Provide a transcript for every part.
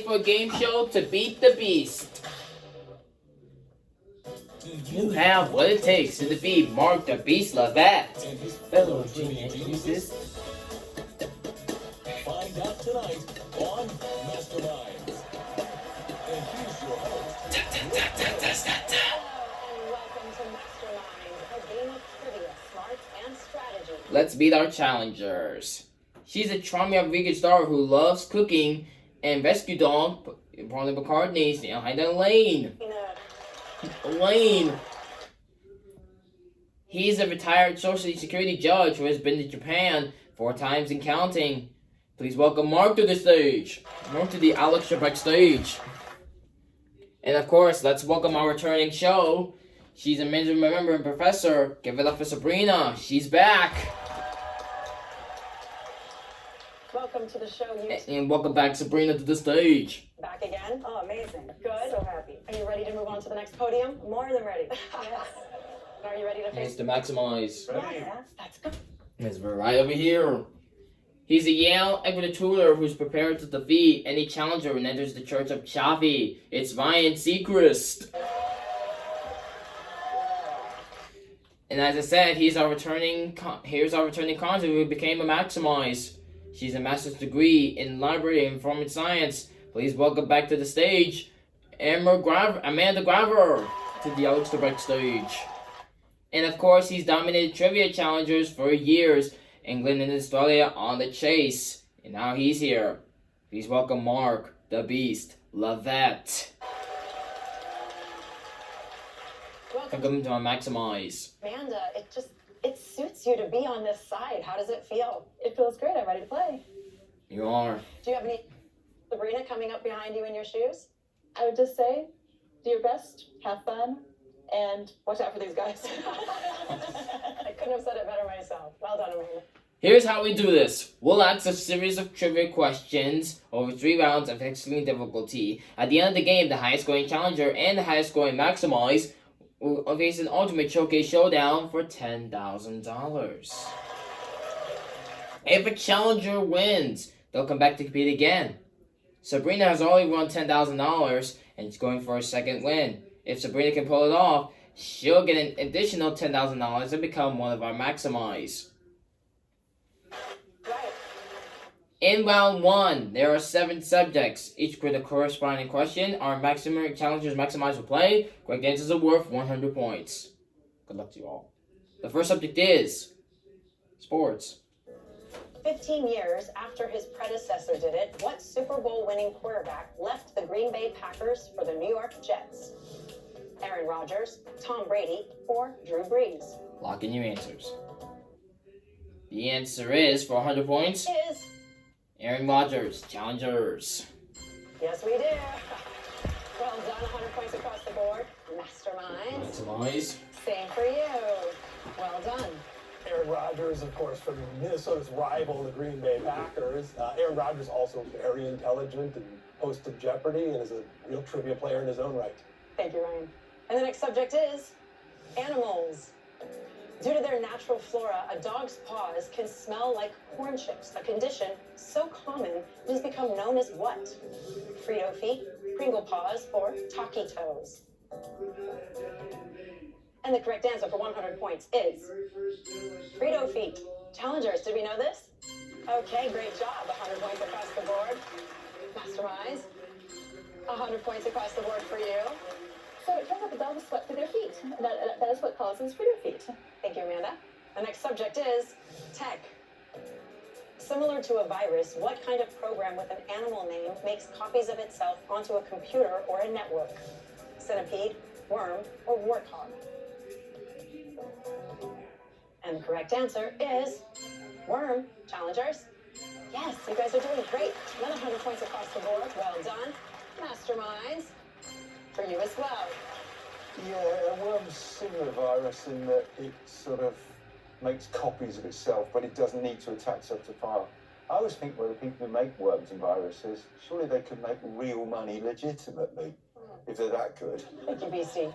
For a game show to beat the Beast. You have what it takes to defeat Mark the Beast Levette and his fellow geniuses. Find out tonight on Masterminds. And here's your host. And welcome to Masterminds, a game of trivia, smarts, and strategy. Let's meet our challengers. She's a charming Rodriguez star who loves cooking and rescue dog, Pauline McCartney, behind Elaine. Elaine. He's a retired Social Security judge who has been to Japan 4 times and counting. Please welcome Mark to the stage. Mark to the Alex Trebek stage. And of course, let's welcome our returning show. She's a management member and professor. Give it up for Sabrina. She's back. Welcome to the show. And welcome back, Sabrina, to the stage. Back again? Oh, amazing. Good. So happy. Are you ready to move on to the next podium? More than ready. Yes. Are you ready to He's face? to maximize. Yeah. That's good. It's right over here. He's a Yale Equity tutor who's prepared to defeat any challenger and enters the Church of Chaffee. It's Ryan Seacrest. And as I said, here's our returning content who became a Maximize. She's a master's degree in library and information science. Please welcome back to the stage, Amanda Graver, to the Alex Trebek stage. And of course, he's dominated trivia challengers for years, England and Australia on the chase. And now he's here. Please welcome Mark, the Beast, Levette. Welcome to our Maximize. Amanda, it suits you to be on this side. How does it feel? It feels great. I'm ready to play. You are. Do you have any Sabrina coming up behind you in your shoes? I would just say, do your best, have fun, and watch out for these guys. I couldn't have said it better myself. Well done, Amanda. Here's how we do this. We'll ask a series of trivia questions over 3 rounds of extreme difficulty. At the end of the game, the highest scoring challenger and the highest scoring Maximize will face an ultimate showcase showdown for $10,000. If a challenger wins, they'll come back to compete again. Sabrina has already won $10,000 and is going for a second win. If Sabrina can pull it off, she'll get an additional $10,000 and become one of our Maximize. Right. In round 1, there are 7 subjects, each with a corresponding question. Our maximum challengers Maximize will play. Correct answers are worth 100 points. Good luck to you all. The first subject is sports. 15 years after his predecessor did it, what Super Bowl winning quarterback left the Green Bay Packers for the New York Jets? Aaron Rodgers, Tom Brady, or Drew Brees? Lock in your answers. The answer is, for 100 points, Is Aaron Rodgers, challengers. yes, we do. Well done, 100 points across the board. Masterminds. Maximize. Same for you. Well done. Aaron Rodgers, of course, from Minnesota's rival, the Green Bay Packers. Aaron Rodgers also very intelligent and host of Jeopardy and is a real trivia player in his own right. Thank you, Ryan. And the next subject is animals. Due to their natural flora, a dog's paws can smell like corn chips, a condition so common it has become known as what? Frito feet, Pringle paws, or Taki toes? And the correct answer for 100 points is Frito feet. Challengers, did we know this? Okay, great job. 100 points across the board. Masterminds. 100 points across the board for you. So it turns out the dogs sweat through their feet. That is what causes Frito feet. Thank you, Amanda. The next subject is tech. Similar to a virus, what kind of program with an animal name makes copies of itself onto a computer or a network? Centipede, worm, or warthog? And the correct answer is worm. Challengers? Yes, you guys are doing great. Another 100 points across the board. Well done. Masterminds. For you as well. Yeah, a worm's similar virus in that it sort of makes copies of itself, but it doesn't need to attach itself to file. I always think, well, the people who make worms and viruses, surely they could make real money legitimately, if they're that good. Thank you, BC.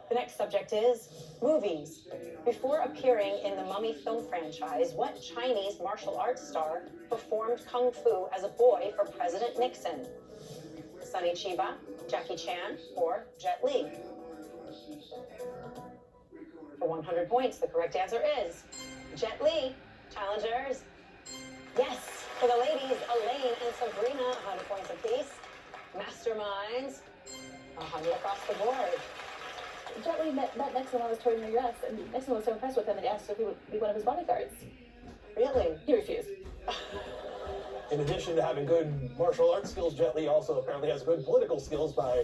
The next subject is movies. Before appearing in the Mummy film franchise, what Chinese martial arts star performed kung fu as a boy for President Nixon? Sonny Chiba, Jackie Chan, or Jet Li? For 100 points, the correct answer is Jet Li. Challengers. Yes, for the ladies, Elaine and Sabrina, 100 points apiece. Masterminds, 100 across the board. Jet Li met Nixon while I was touring the US, and Nixon was so impressed with him that he asked if he would be one of his bodyguards. Really? He refused. In addition to having good martial arts skills, Jet Li also apparently has good political skills by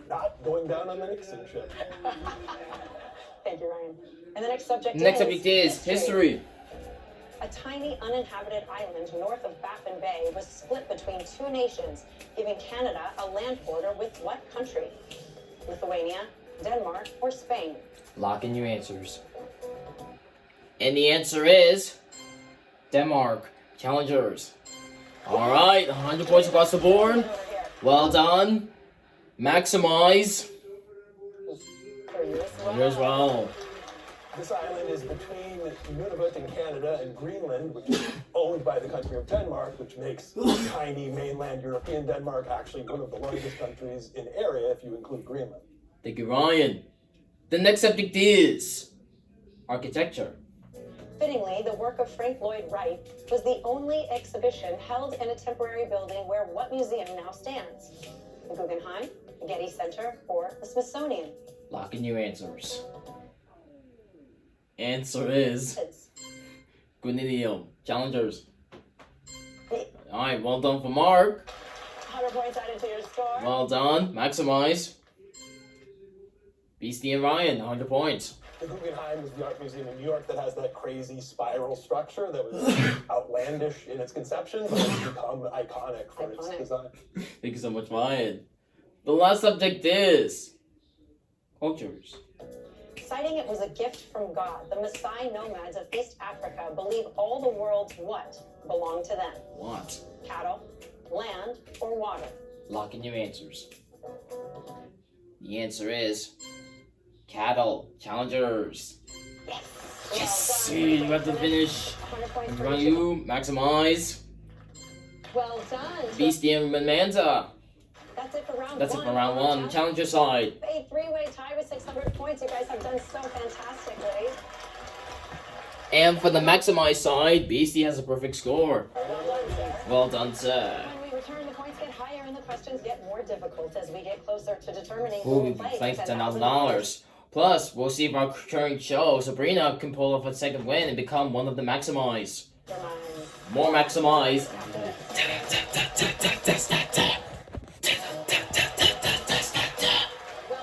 not going down on the Nixon ship. Thank you, Ryan. And the next subject Next subject is history. A tiny uninhabited island north of Baffin Bay was split between two nations, giving Canada a land border with what country? Lithuania, Denmark, or Spain? Lock in your answers. And the answer is Denmark. Challengers. Alright, 100 points across the board. Over here. Well done. Maximize. For you as You as well. This island is between Nunavut in Canada and Greenland, which is owned by the country of Denmark, which makes tiny mainland European Denmark actually one of the largest countries in area if you include Greenland. Thank you, Ryan. The next subject is architecture. Fittingly, the work of Frank Lloyd Wright was the only exhibition held in a temporary building where what museum now stands? The Guggenheim, the Getty Center, or the Smithsonian? Lock in your answers. Answer is It's Guggenheim. Challengers. Alright, well done for Mark. 100 points added to your score. Well done. Maximize. Beastie and Ryan, 100 points. The Guggenheim is the art museum in New York that has that crazy spiral structure that was outlandish in its conception, but it's become iconic for its Iconic. design. Thank you so much, Ryan. The last subject is cultures. Citing it was a gift from God, the Maasai nomads of East Africa believe all the world's what belonged to them? What? Cattle, land, or water? Lock in your answers. The answer is cattle. Challengers. Yes! Well You done. have to finish. 100 points for Run each of you. you. Maximize. Well done. Beastie and Manta. That's it for round That's it one. for round one. Challenger side. A three-way tie with 600 points. You guys have done so fantastically. And for the Maximize side, Beastie has a perfect score. Well done, sir. Well done, sir. When we return, the points get higher and the questions get more difficult as we get closer to determining Who will who be will playing play for $10,000. Plus, we'll see if our current show, Sabrina, can pull off a second win and become one of the Maximize. More Maximize.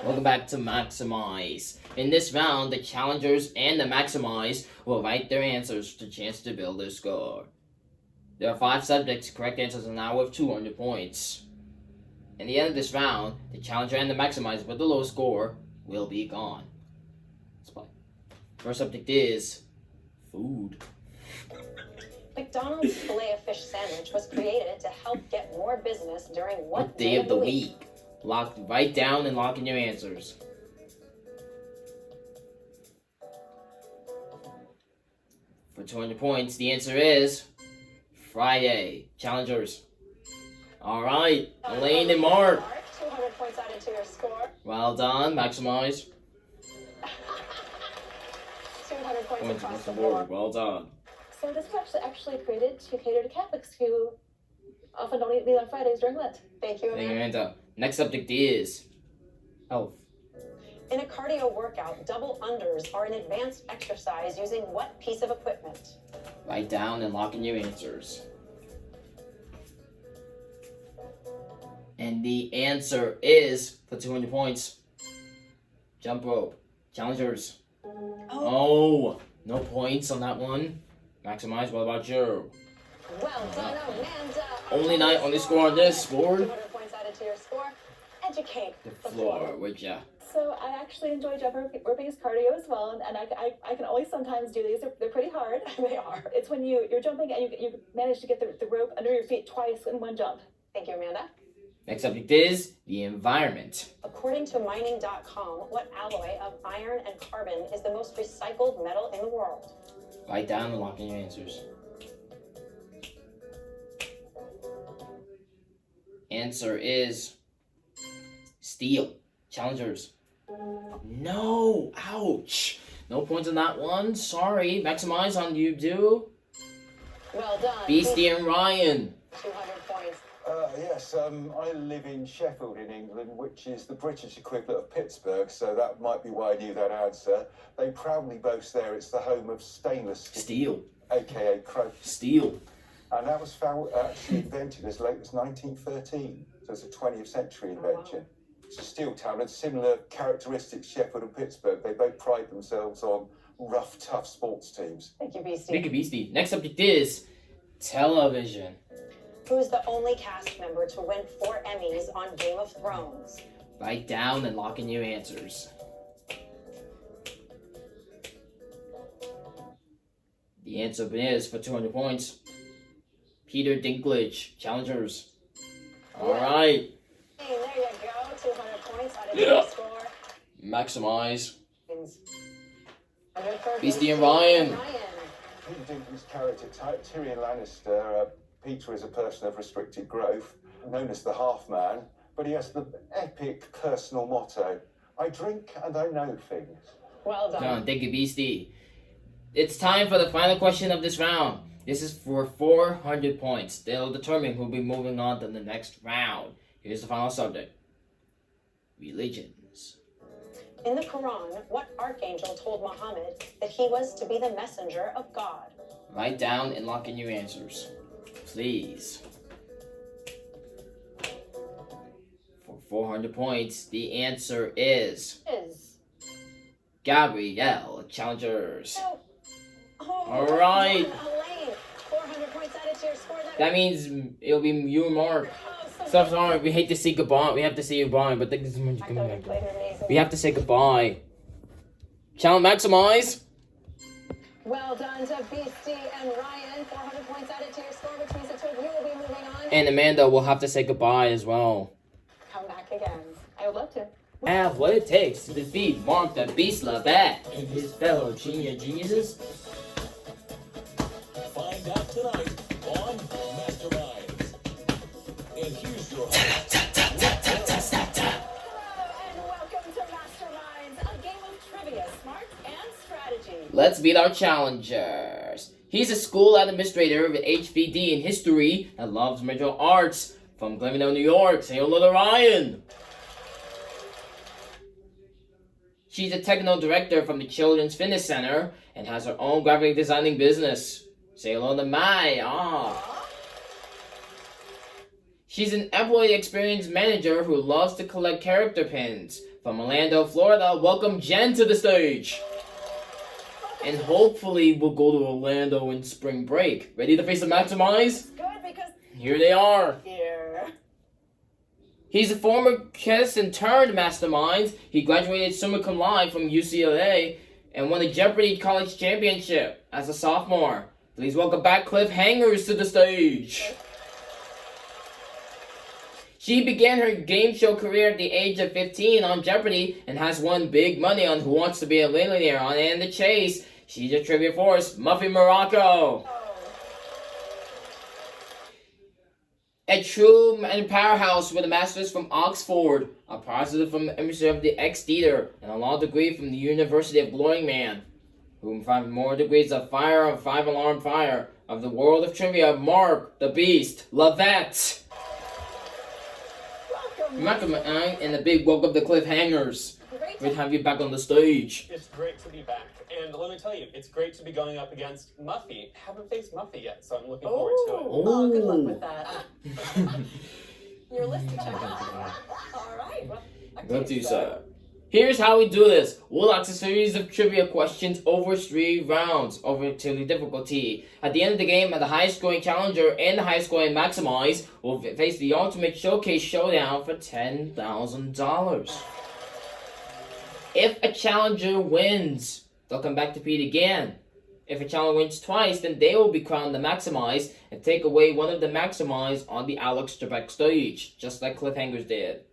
Welcome back to Maximize. In this round, the challengers and the Maximize will write their answers to chance to build their score. There are 5 subjects. Correct answers are now worth 200 points. At the end of this round, the challenger and the Maximize with the low score will be gone. Let's play. First subject is food. McDonald's Filet-O-Fish sandwich was created to help get more business during What day of the week? Write down and lock in your answers. For 200 points, the answer is Friday. Challengers. Alright, Elaine and Mark. 200 points added to your score. Well done, Maximize. 200 points Points across across the the board. board. Well done. So this was actually created to cater to Catholics who often don't eat meat on Fridays during Lent. Thank you, Thank you, Amanda. Amanda. Next subject is health. In a cardio workout, double unders are an advanced exercise using what piece of equipment? Write down and lock in your answers. And the answer is, for 200 points, jump rope. Challengers. Oh, no points on that one. Maximize, what about you? Well done, Amanda. Only night, only score on this board. 200 points added to your score. Educate The floor, would ya? So I actually enjoy jump roping as cardio as well, and I can only sometimes do these. They're pretty hard. They are. It's when you're jumping and you manage to get the rope under your feet twice in one jump. Thank you, Amanda. Next subject is the environment. According to mining.com, what alloy of iron and carbon is the most recycled metal in the world? Write down and lock in your answers. Answer is Steel. Challengers. No! Ouch! No points on that one. Sorry. Maximize on you, do. Well done. Beastie and Ryan. 200 points. Yes, I live in Sheffield in England, which is the British equivalent of Pittsburgh, so that might be why I knew that answer. They proudly boast there it's the home of stainless steel, Steel. aka Crow. Steel. And that was actually invented as late as 1913, so it's a 20th century invention. It's a steel town and similar characteristics, Sheffield and Pittsburgh. They both pride themselves on rough, tough sports teams. Thank you, Beastie. Big Beastie. Next subject is television. Who's the only cast member to win 4 Emmys on Game of Thrones? Write down and lock in your answers. The answer is for 200 points. Peter Dinklage. Challengers. Alright. Hey, there you go. 200 points out of Yeah. your score. Maximize. And your third Beastie and Ryan. Peter Dinklage's character, Tyrion Lannister, Peter is a person of restricted growth, known as the half-man, but he has the epic personal motto, I drink and I know things. Well done. Done. Thank you, Beastie. It's time for the final question of this round. This is for 400 points. They'll determine who'll be moving on to the next round. Here's the final subject. Religions. In the Quran, what archangel told Muhammad that he was to be the messenger of God? Write down and lock in your answers. Please. For 400 points, the answer is Is. Gabrielle. Challengers. No. Oh, All right. Elaine. 400 points added to your score. That means it'll be you and Mark. Oh, So sorry, we hate to say goodbye. We have to say goodbye, but thank you so much for I coming thought you back. played amazing. We have to say goodbye. Challenge maximize. Well done to Beastie and Ryan. 400 points added to your score, which means the two of you will be moving on. And Amanda will have to say goodbye as well. Come back again. I would love to. Have what it takes to defeat Mark the Beast Labatt and his fellow geniuses. Find out tonight on Masterminds. And here's your host. Hello and welcome to Masterminds, a game of trivia, smart and strategy. Let's meet our challengers. He's a school administrator with HBD in history and loves martial arts from Glenville, New York. Say hello to Ryan. She's a technical director from the Children's Fitness Center and has her own graphic designing business. Say hello to Mai. She's an employee experience manager who loves to collect character pins. From Orlando, Florida, welcome Jen to the stage. And hopefully we'll go to Orlando in spring break. Ready to face the Maximize? Good because Here they are. here. He's a former kiss and turned mastermind. He graduated summa cum laude from UCLA and won the Jeopardy College Championship as a sophomore. Please welcome back Cliff Hangers to the stage. She began her game show career at the age of 15 on Jeopardy and has won big money on Who Wants to Be a Millionaire on And the Chase. She's a trivia force, Muffy Morocco. A true powerhouse with a master's from Oxford, a positive from emissary of the X Theater, and a law degree from the University of Bloomington, whom 5 more degrees of fire of 5-alarm fire of the world of trivia, Mark the Beast Lavette. Welcome. And a big welcome to Cliff Hangers. Great We'd to have you back on the stage. It's great to be back. And let me tell you, it's great to be going up against Muffy. Haven't faced Muffy yet, so I'm looking forward to it. Oh, good luck with that. Your list to check out. All right. Well, Good to you, sir. Here's how we do this. We'll ask a series of trivia questions over 3 rounds, over to the difficulty. At the end of the game, the highest scoring challenger and the highest scoring maximize will face the ultimate showcase showdown for $10,000. If a challenger wins, they'll come back to compete again. If a challenger wins twice, then they will be crowned the maximize and take away one of the maximize on the Alex Trebek stage, just like Cliffhangers did.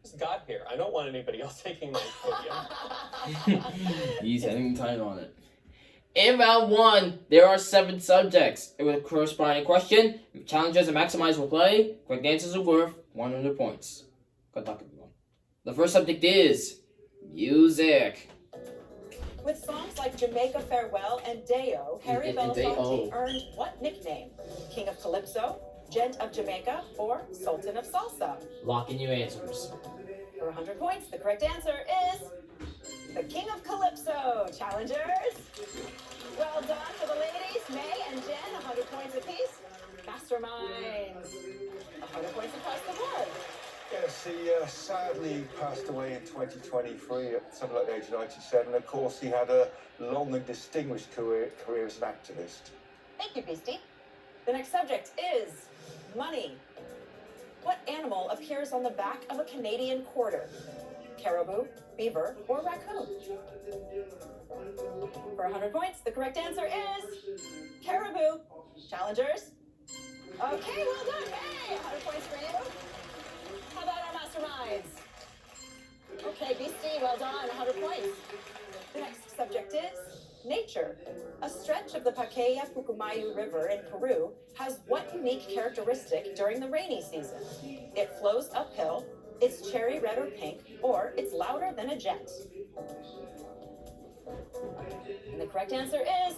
Just got here. I don't want anybody else taking my podium. He's hanging tight on it. In round 1, there are 7 subjects. With a corresponding question, challengers and maximize will play. Correct answers are worth 100 points. Good luck, everyone. The first subject is music. With songs like Jamaica Farewell and Deo, Harry And Deo. Belafonte earned what nickname? King of Calypso, Gent of Jamaica, or Sultan of Salsa? Lock in your answers. For 100 points, the correct answer is the King of Calypso. Challengers, well done for the ladies. May and Jen, 100 points apiece. Masterminds, 100 points across the board. Yes, he sadly passed away in 2023 at something like the age of 97. Of course, he had a long and distinguished career as an activist. Thank you, Beastie. The next subject is money. What animal appears on the back of a Canadian quarter? Caribou, beaver, or raccoon? For 100 points, the correct answer is caribou. Challengers? Okay, well done. Hey, 100 points for you. How about our masterminds? Okay, Beastie, well done. 100 points. The next subject is nature. A stretch of the Pacaya Pucumayo River in Peru has what unique characteristic during the rainy season? It flows uphill, it's cherry red or pink, or it's louder than a jet. And the correct answer is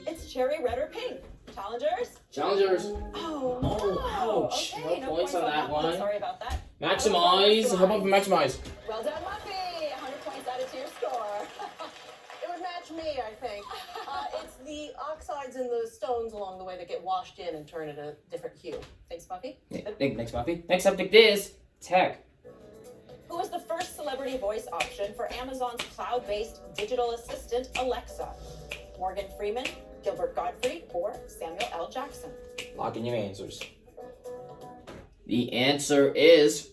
it's cherry red or pink. Challengers? Challengers. Oh, Oh, ouch. Okay, No points on that one. Sorry about that. Maximize. How about for maximize? Well done, Muffy. 100 points added to your score. It would match me, I think. It's the oxides in the stones along the way that get washed in and turn it a different hue. Thanks, Muffy. Next, Muffy. Next subject is tech. Who was the first celebrity voice option for Amazon's cloud-based digital assistant, Alexa? Morgan Freeman, Gilbert Gottfried, or Samuel L. Jackson? Lock in your answers. The answer is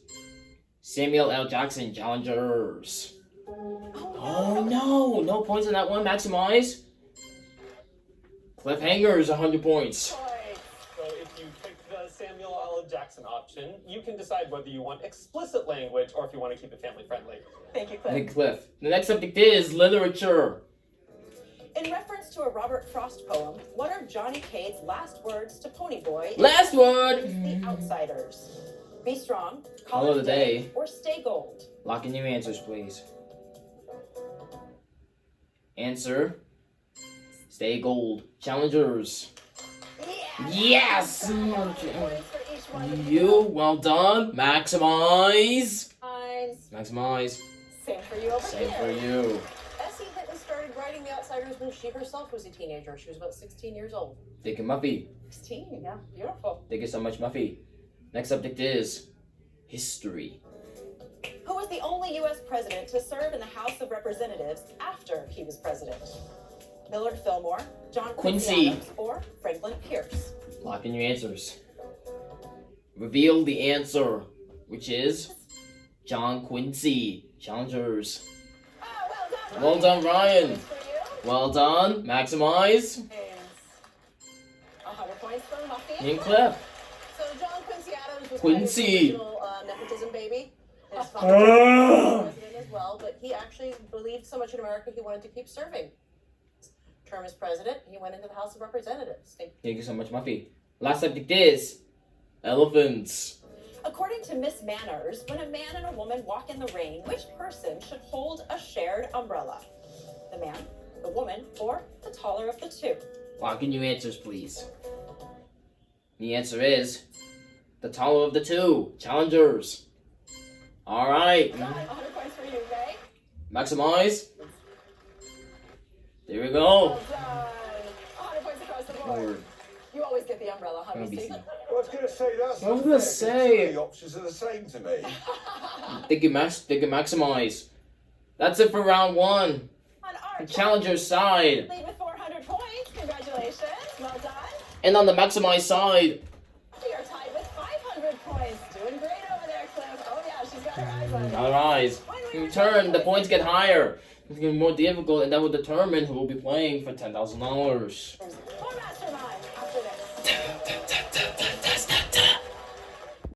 Samuel L. Jackson. Challengers. Oh no! No points on that one. Maximize. Cliffhangers, 100 points. So if you pick the Samuel L. Jackson option, you can decide whether you want explicit language or if you want to keep it family friendly. Thank you, Cliff. Big Cliff. The next subject is literature. In reference to a Robert Frost poem, what are Johnny Cade's last words to Ponyboy? Last word. The Outsiders. Be strong, Call of the day. or stay gold. Lock in your answers, please. Answer. Stay gold. Challengers. Yes! 100 points for each one of You, well done. Maximize. Guys, Maximize. same for you over Same here. for you. Essie Hinton started writing The Outsiders when she herself was a teenager. She was about 16 years old. Thank you, Muffy. 16, yeah, beautiful. Thank you so much, Muffy. Next subject is history. Who was the only U.S. president to serve in the House of Representatives after he was president? Millard Fillmore, John Quincy. Adams, or Franklin Pierce? Lock in your answers. Reveal the answer, which is John Quincy. Challengers. Oh, well done. Well done, Ryan. Points for you. Well done. Maximize. And 100 points for Muffy. And Cliff. So John Quincy Adams was Quincy. kind of the original nepotism baby. His father was president as well, but he actually believed so much in America he wanted to keep serving. Term as president, he went into the House of Representatives. Thank you so much, Muffy. Last subject is elephants. According to Miss Manners, when a man and a woman walk in the rain, which person should hold a shared umbrella? The man, the woman, or the taller of the two? Lock in your answers, please. The answer is the taller of the two. Challengers. All right. 100 points for you, Ray. Maximize. There we go. Well done. 100 points across the board. Forward. You always get the umbrella, huh, Gonna be Beastie? seen. Well, I was going to say that's. I was not gonna fair, 'cause say- the options are the same to me. They can maximize. That's it for round one. On our The challenger's side. lead with 400 points. Congratulations. Well done. And on the maximize side. We are tied with 500 points. Doing great over there, Cliff. Oh, yeah, she's got her eyes on you. All right. In turn, the points get higher. It's going to be more difficult, and that will determine who will be playing for $10,000. All right.